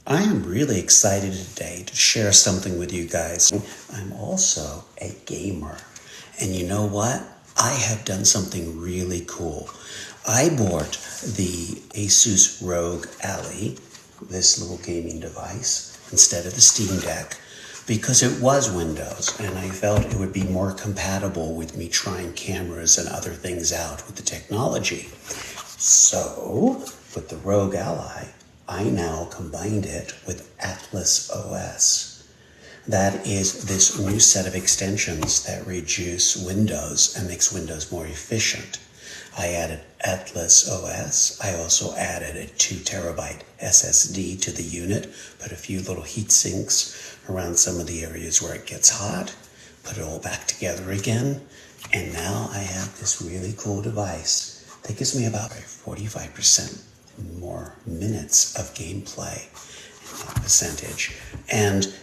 I am really excited today to share something with you guys. I'm also a gamer. And you know what? I have done something really cool. I bought the Asus Rog Ally, this little gaming device, instead of the Steam Deck, because it was Windows, and I felt it would be more compatible with me trying cameras and other things out with the technology. So, with the Rog Ally, I now combined it with Atlas OS. That is this new set of extensions that reduce Windows and makes Windows more efficient. I added Atlas OS. I also added a 2 terabyte SSD to the unit, put a few little heat sinks around some of the areas where it gets hot, put it all back together again, and now I have this really cool device that gives me about 45% more minutes of gameplay percentage. And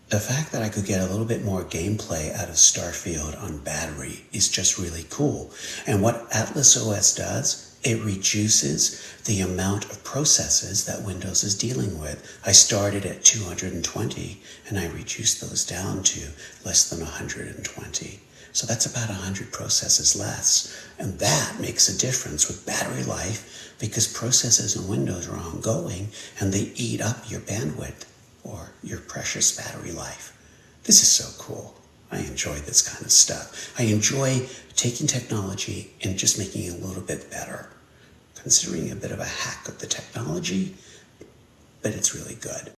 the fact that I could get a little bit more gameplay out of Starfield on battery is just really cool. And what Atlas OS does, it reduces the amount of processes that Windows is dealing with. I started at 220 and I reduced those down to less than 120. So that's about 100 processes less. And that makes a difference with battery life because processes in Windows are ongoing and they eat up your bandwidth or your precious battery life. This is so cool. I enjoy this kind of stuff. I enjoy taking technology and just making it a little bit better. Considering a bit of a hack of the technology, but it's really good.